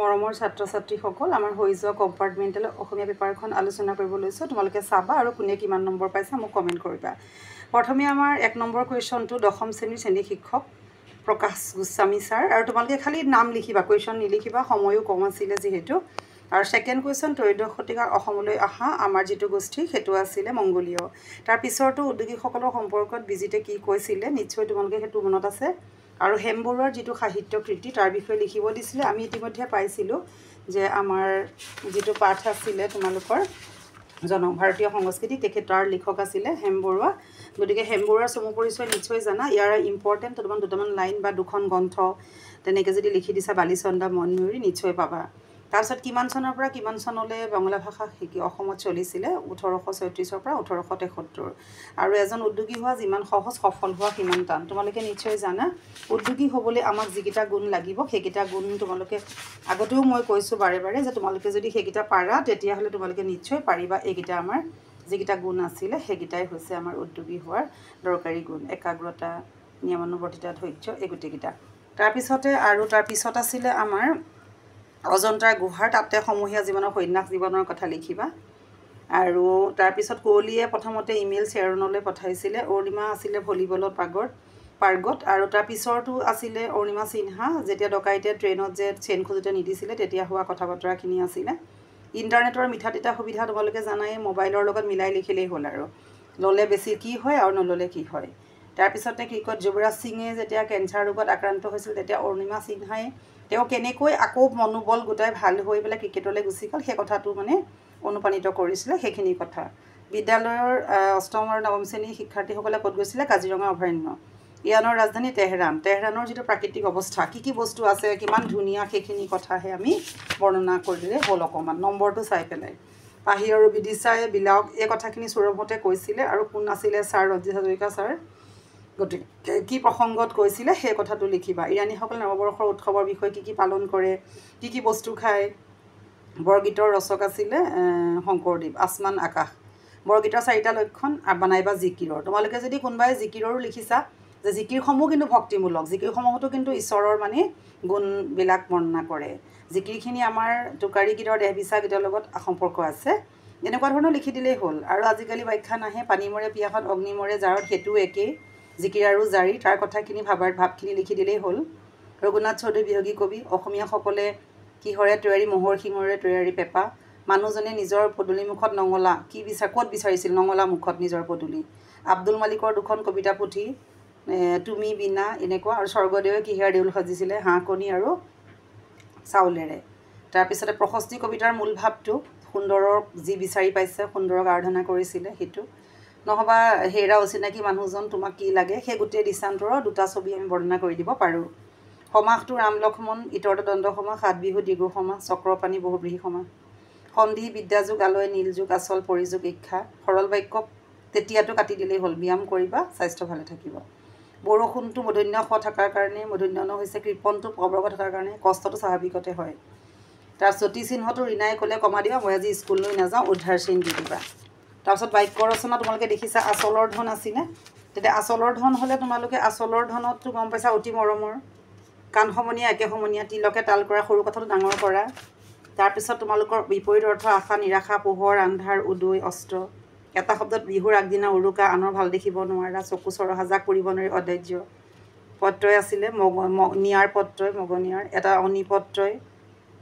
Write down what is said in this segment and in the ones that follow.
মৰমৰ ছাত্ৰ ছাত্ৰীসকল আমাৰ হৈ যোৱা কম্পাৰ্টমেণ্টেল অসমীয়া পেপাৰখন আলোচনা কৰিব লৈছোঁ তোমালোকে চাবা আৰু কোনে কিমান নম্বৰ পাইছা মোক কমেণ্ট কৰিবা প্ৰথমে আমাৰ 1 নম্বৰ কুৱেশ্যনটো দশম শ্ৰেণীৰ শ্ৰেণী শিক্ষক প্ৰকাশ গোস্বামী ছাৰ আৰু তোমালোকে খালি নাম লিখিবা কুৱেশ্যন নিলিখিবা সময়ও কম আছিলে যেহেতু আৰু সেকেন্ড কুৱেশ্যন ত্ৰয়োদশ শতিকাৰ অসমলৈ আহা আমাৰ যেটো গোষ্ঠী হেতু আছিলে মংগোলীয় তাৰ পিছৰটো উদ্যোগীসকলৰ সম্পৰ্কত বিজিতে কি কৈছিলে নিশ্চয় তোমালোকে হেতু মনত আছে আৰু হেমবৰুৱাৰ যেটো সাহিত্য কৃতি তাৰ বিষয়ে লিখিব দিছিলে আমি ইতিমধ্যে পাইছিলো যে আমাৰ যেটো পাঠ আছিলে তোমালোকৰ ভাৰতীয় সংস্কৃতি তেখেতৰ লিখক আছিলে হেমবৰুৱা গতিকে হেমবৰুৱাৰ চমু পৰিচয় নিশ্চয় জানা ইয়াৰ ইম্পৰ্টেন্ট দুটামান লাইন বা দুখন গ্ৰন্থ তেনেকে যদি লিখি দিছা বালিচন্দা মনময়ূৰী নিশ্চয় পাবা তাৰপিছত কিমান চনৰ পৰা কিমান চনলৈ বাংলা ভাষা শিকি অসমত চলিছিলে 1836 পৰা 1873 আৰু এজন উদ্যোগী হোৱা যিমান সহজ সফল হোৱা কিমান টান তোমালোকে নিশ্চয় জানা উদ্যোগী হ'বলৈ আমাক যিকিটা গুণ লাগিব সেইকিটা গুণ তোমালোকে আগতেও মই কৈছো বাৰে বাৰে যে তোমালোকে যদি সেইকিটা পাৰা তেতিয়া হলে তোমালোকে নিশ্চয় পাৰিবা এইকিটা আমাৰ যিকিটা গুণ আছিলে সেইকিটাই হৈছে আমাৰ উদ্যোগী হোৱাৰ দৰকাৰী গুণ একাগ্ৰতা নিয়মানুৱৰ্তিতা ধৈৰ্য এই গুটেকিটা তাৰ পিছত আছিলে আমাৰ অজন্তাৰ গুহাৰ তাতে সমূহীয়া জীৱনৰ সন্যাস জীৱনৰ কথা লিখিবা আৰু তাৰ পিছত কোহলিয়ে প্ৰথমতে ইমেইল চেৰণলৈ পঠাইছিলে অৰুণিমা আছিলে ভলিবলত পাৰ্গত আৰু তাৰ পিছৰটো আছিলে অৰুণিমা সিনহা যেতিয়া ডকাইতে ট্ৰেইনত যে চেইন খুজুতে নিদিছিলে তেতিয়া হোৱা কথা বতৰাখিনি আছিলে ইন্টাৰনেটৰ মিঠা তিতা সুবিধা তোমালোকে জানাই মোবাইলৰ লগত মিলাই লিখিলেই হ'ল আৰু ললে বেছি কি হয় আৰু নললে কি হয় তাৰ পিছতে ক্ৰিকেট যুৱৰাজ সিঙে যেতিয়া কেঞ্চাৰ ৰোগত আক্ৰান্ত হৈছিল তেতিয়া অৰুণিমা সিনহাই তেওঁ কেনেকৈ আকৌ মনোবল গোটাই ভাল হৈ পেলাই ক্ৰিকেটলৈ গুচি গ'ল সেই কথাটো মানে অনুপ্ৰাণিত কৰিছিলে সেইখিনি কথা বিদ্যালয়ৰ অষ্টম আৰু নৱম শ্ৰেণীৰ শিক্ষাৰ্থীসকলে ক'ত গৈছিলে কাজিৰঙা অভয়াৰণ্য ইয়ানৰ ৰাজধানী তেহৰানৰ যেটো প্ৰাকৃতিক অৱস্থা কি বস্তু আছে কিমান ধুনীয়া সেইখিনি কথাহে আমি বৰ্ণনা কৰিলে হ'ল অকমান নম্বৰটো চাই পেলাই পাহি আৰু বিদিশাই বিলাওক এই কথাখিনি সুৰভতে কৈছিলে আৰু কোন আছিলে ছাৰ ৰঞ্জিত হাজৰিকা ছাৰ গতিকে কি প্ৰসংগত কৈছিলে সেই কথাটো লিখিবা ইৰানীসকল নৱবৰ্ষৰ উৎসৱৰ বিষয়ে কি পালন কৰে কি বস্তু খায় বৰগীতৰ ৰচক আছিলে শংকৰদেৱ আসমান আকাশ বৰগীতৰ 4টা লক্ষণ বনাইবা জিকিৰৰ তোমালোকে যদি কোনবাই জিকিৰৰো লিখিছা যে জিকিৰসমূহ কিন্তু ভক্তিমূলক জিকিৰসমূহটো কিন্তু ঈশ্বৰৰ মানে গুণবিলাক বৰ্ণনা কৰে জিকিৰখিনি আমাৰ টুকাৰী গীতৰ দেহবিচা গীতৰ লগত সম্পৰ্ক আছে এনেকুৱা ধৰণৰ লিখি দিলেই হ'ল আৰু আজিকালি ব্যাখ্যা নাহে পানীমৰে পিয়াহত অগ্নিমৰে জাৰত হেতু একেই জিকিৰ আৰু জাৰি তাৰ কথাখিনি ভাৱখিনি লিখি দিলেই হ'ল ৰঘুনাথ চৌধুৰী বিয়োগী কবি অসমীয়াসকলে কিহৰে তৈয়াৰী মোহৰ শিঙৰে তৈয়াৰী পেপা মানুহজনে নিজৰ পদুলি মুখত নঙলা কি ক'ত বিচাৰিছিল নঙলা মুখত নিজৰ পদুলি আব্দুল মালিকৰ দুখন কবিতা পুথি তুমি বিনা এনেকুৱা আৰু স্বৰ্গদেৱে কিহেৰে দেউল সজিছিলে হাঁহ কণী আৰু চাউলেৰে তাৰ পিছতে প্ৰশস্তি কবিতাৰ মূল ভাৱটো সুন্দৰক যি বিচাৰি পাইছে সুন্দৰক আৰাধনা কৰিছিলে হেতু নহবা হেৰা অচিনাকি মানুহজন তোমাক কি লাগে সেই গোটেই দৃষ্টান্তৰৰ দুটা ছবি আমি বৰ্ণনা কৰি দিব পাৰো সমাসটো ৰাম লক্ষ্মণ ইতৰতে দ্বন্দ্ব সমাস সাত বিহু দ্বিগু সমাস চক্ৰপাণী বহুব্ৰীহি সমাস সন্ধি বিদ্যাযুগ আলয় নীলযুগ আচল পৰিযুগ ইচ্ছা সৰল বাক্য তেতিয়াটো কাটি দিলেই হ'ল ব্যায়াম কৰিবা স্বাস্থ্য ভালে থাকিব বৰষুণটো মধন্য খ থকাৰ কাৰণে মধন্য ন হৈছে কৃপণটো প্ৰবৰ্গ থকাৰ কাৰণে কষ্টটো স্বাভাৱিকতে হয় তাৰ সতি চিহ্নটো ৰিনাই ক'লে কমা দিবা মই আজি স্কুললৈ নাযাওঁ উদ্ধাৰ চিন দি দিবা তাৰপিছত বাক্য ৰচনা তোমালোকে দেখিছা আচলৰ ধন আছিলে তেতিয়া আচলৰ ধন হ'লে তোমালোকে আচলৰ ধনতটো গম পাইছা অতি মৰমৰ কাণ সমনীয়া একে সমনীয়া তিলকে তাল কৰা সৰু কথাটো ডাঙৰ কৰা তাৰপিছত তোমালোকৰ বিপৰীত অৰ্থ আশা নিৰাশা পোহৰ আন্ধাৰ উদয় অস্ত্ৰ এটা শব্দত বিহুৰ আগদিনা উৰুকা আনৰ ভাল দেখিব নোৱাৰা চকু চৰহা জাক কৰিব নোৱাৰি অধৈৰ্য পত্ৰই আছিলে নিয়াৰ পত্ৰই মগনিয়াৰ এটা অনিপত্ৰই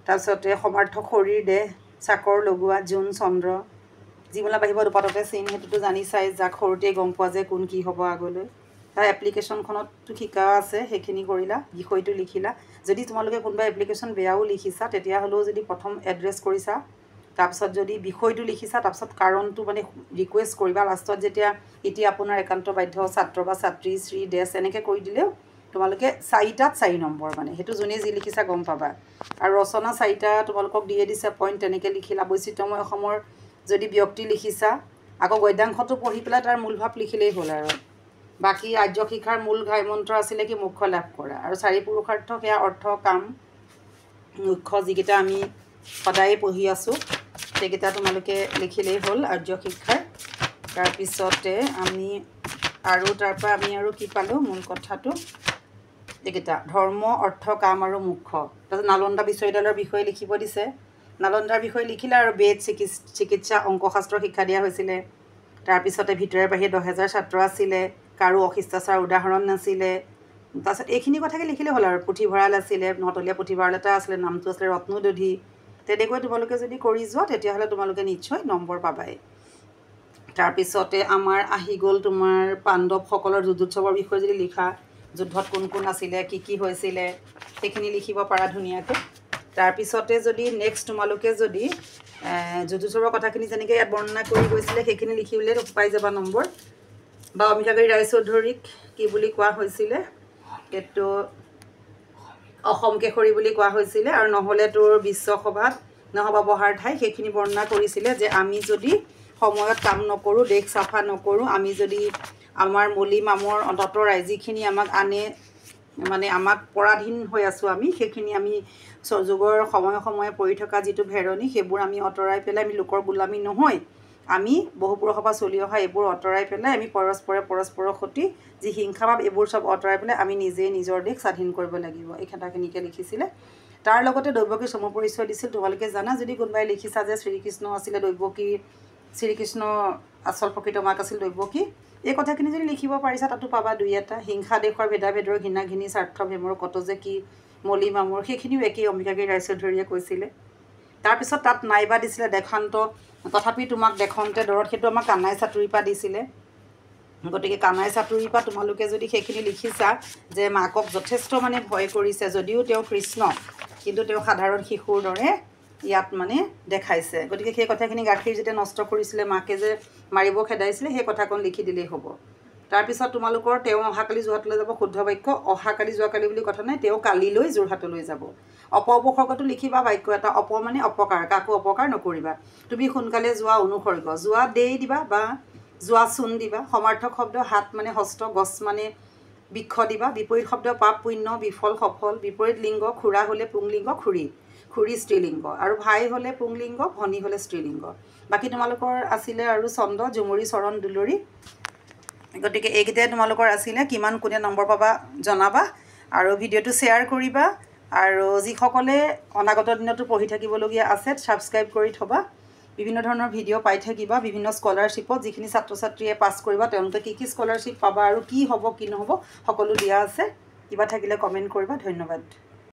তাৰপিছতে সমাৰ্থক শৰীৰ দেহ চাকৰ লগোৱা জোন চন্দ্ৰ যিবিলাক বাহিব দুপাততে চিন হেতুটো জানি চাই যাক সৰুতে গম পোৱা যে কোন কি হ'ব আগলৈ তাৰ এপ্লিকেশ্যনখনতটো শিকা আছে সেইখিনি কৰিলা বিষয়টো লিখিলা যদি তোমালোকে কোনোবা এপ্লিকেশ্যন বেয়াও লিখিছা তেতিয়া হ'লেও যদি প্ৰথম এড্ৰেছ কৰিছা তাৰপিছত যদি বিষয়টো লিখিছা তাৰপিছত কাৰণটো মানে ৰিকুৱেষ্ট কৰিবা লাষ্টত যেতিয়া এতিয়া আপোনাৰ একান্ত বাধ্য ছাত্ৰ বা ছাত্ৰী শ্ৰী দেশ এনেকৈ কৰি দিলেও তোমালোকে 4টাত 4 নম্বৰ মানে হেতু জুনে যি লিখিছা গম পাবা আৰু ৰচনা 4টা তোমালোকক দিয়ে দিছে পইণ্ট তেনেকৈ লিখিলা বৈচিত্ৰ্যময় অসমৰ যদি ব্যক্তি লিখিছা আকৌ গদ্যাংশটো পঢ়ি পেলাই তাৰ মূল ভাৱ লিখিলেই হ'ল আৰু বাকি আৰ্য শিক্ষাৰ মূল ঘাইমন্ত্ৰ আছিলে কি মুখ্য লাভ কৰা আৰু 4 পুৰুষাৰ্থ সেয়া অৰ্থ কাম মুখ্য যিকেইটা আমি সদায় পঢ়ি আছো সেইকেইটা তোমালোকে লিখিলেই হ'ল আৰ্য শিক্ষাৰ তাৰ পিছতে আমি আৰু তাৰপৰা আমি আৰু কি পালো মূল কথাটো এইকেইটা ধৰ্ম অৰ্থ কাম আৰু মোক্ষ তাৰপিছত নালন্দা বিশ্ববিদ্যালয়ৰ বিষয়ে লিখিব দিছে নালন্দাৰ বিষয়ে লিখিলে আৰু বেদ চিকিৎসা অংকশাস্ত্ৰ শিক্ষা দিয়া হৈছিলে তাৰপিছতে ভিতৰে বাহিৰে 10,000 ছাত্ৰ আছিলে কাৰো অশিষ্টাচাৰ উদাহৰণ নাছিলে তাৰপিছত এইখিনি কথাকে লিখিলে হ'ল আৰু পুথিভঁৰাল আছিলে নতলীয়া পুথিভঁৰাল এটা আছিলে নামটো আছিলে ৰত্নদধি তেনেকৈ তোমালোকে যদি কৰি যোৱা তেতিয়াহ'লে তোমালোকে নিশ্চয় নম্বৰ পাবাই তাৰপিছতে আমাৰ আহি গ'ল তোমাৰ পাণ্ডৱসকলৰ যুদ্ধোৎসৱৰ বিষয়ে যদি লিখা যুদ্ধত কোন কোন আছিলে কি হৈছিলে সেইখিনি লিখিব পাৰা ধুনীয়াকৈ তাৰপিছতে যদি নেক্সট তোমালোকে যদি যুদ্ধোৎসৱৰ কথাখিনি যেনেকৈ ইয়াত বৰ্ণনা কৰি গৈছিলে সেইখিনি লিখিবলৈ পাই যাবা নম্বৰ বা অমিতাগিৰি ৰায়চৌধুৰীক কি বুলি কোৱা হৈছিলে এইটো অসম কেশৰী বুলি কোৱা হৈছিলে আৰু নহ'লে তোৰ বিশ্বসভাত নহবা বহাৰ ঠাই সেইখিনি বৰ্ণনা কৰিছিলে যে আমি যদি সময়ত কাম নকৰোঁ দেশ চাফা নকৰোঁ আমি যদি আমাৰ মলি মামৰ অন্তৰাই যিখিনি আমাক আনে মানে আমাক পৰাধীন হৈ আছোঁ আমি সেইখিনি আমি যুগৰ সময়ে সময়ে পৰি থকা যিটো ভেৰণি সেইবোৰ আমি আঁতৰাই পেলাই আমি লোকৰ গোলামী নহয় আমি বহু পুৰুষৰ পৰা চলি অহা এইবোৰ আঁতৰাই পেলাই আমি পৰস্পৰৰ সৈতে যি হিংসা ভাৱ এইবোৰ চব আঁতৰাই পেলাই আমি নিজেই নিজৰ দেশ স্বাধীন কৰিব লাগিব এই কথাখিনিকে লিখিছিলে তাৰ লগতে দৈৱকীৰ সমপৰিচয় দিছিল তোমালোকে জানা যদি কোনোবাই লিখিছা যে শ্ৰীকৃষ্ণ আছিলে দৈৱকী শ্ৰীকৃষ্ণ আচল প্ৰকৃত মাক আছিল দৈৱকী এই কথাখিনি যদি লিখিব পাৰিছা তাতো পাবা দুই এটা হিংসা দেশৰ ভেদাভেদৰ ঘৃণাঘিনি স্বাৰ্থ ভেমৰ কত যে কি মলি মামৰ সেইখিনিও একেই অম্বিকাগিৰি ৰায়চৌধুৰীয়ে কৈছিলে তাৰপিছত তাত নাইবা দিছিলে দেশান্ত তথাপি তোমাক দেখন্তে দৰত সেইটো আমাক কানাই চাতুৰীৰ পৰা দিছিলে গতিকে কানাই চাতুৰীৰ পৰা তোমালোকে যদি সেইখিনি লিখিছা যে মাকক যথেষ্ট মানে ভয় কৰিছে যদিও তেওঁ কৃষ্ণ কিন্তু তেওঁ সাধাৰণ শিশুৰ দৰে ইয়াত মানে দেখাইছে গতিকে সেই কথাখিনি গাখীৰ যেতিয়া নষ্ট কৰিছিলে মাকে যে মাৰিব খেদাইছিলে সেই কথাকণ লিখি দিলেই হ'ব তাৰপিছত তোমালোকৰ তেওঁ অহাকালি যোৰহাটলৈ যাব শুদ্ধ বাক্য অহাকালি যোৱাকালি বুলি কথা নাই তেওঁ কালিলৈ যোৰহাটলৈ যাব উপসৰ্গটো লিখিবা বাক্য এটা মানে অপকাৰ কাকো অপকাৰ নকৰিবা তুমি সোনকালে যোৱা অনুসৰ্গ যোৱা দেই দিবা বা যোৱা চোন দিবা সমাৰ্থক শব্দ হাত মানে হস্ত গছ মানে বৃক্ষ দিবা বিপৰীত শব্দ পাপ পুণ্য বিফল সফল বিপৰীত লিংগ খুৰা হ'লে পুংলিংগ খুৰী স্ত্ৰীলিংগ আৰু ভাই হ'লে পুংলিংগ ভনী হ'লে স্ত্ৰীলিংগ বাকী তোমালোকৰ আছিলে আৰু ছন্দ ঝুমুৰি চৰণ দুলৰি গতিকে এইকেইটাই তোমালোকৰ আছিলে কিমান কোনে নম্বৰ পাবা জনাবা আৰু ভিডিঅ'টো শ্বেয়াৰ কৰিবা আৰু যিসকলে অনাগত দিনতো পঢ়ি থাকিবলগীয়া আছে ছাবস্ক্ৰাইব কৰি থবা বিভিন্ন ধৰণৰ ভিডিঅ' পাই থাকিবা বিভিন্ন স্কলাৰশ্বিপত যিখিনি ছাত্ৰ ছাত্ৰীয়ে পাছ কৰিবা তেওঁলোকে কি স্কলাৰশ্বিপ পাবা আৰু কি হ'ব কি নহ'ব সকলো দিয়া আছে কিবা থাকিলে কমেণ্ট কৰিবা ধন্যবাদ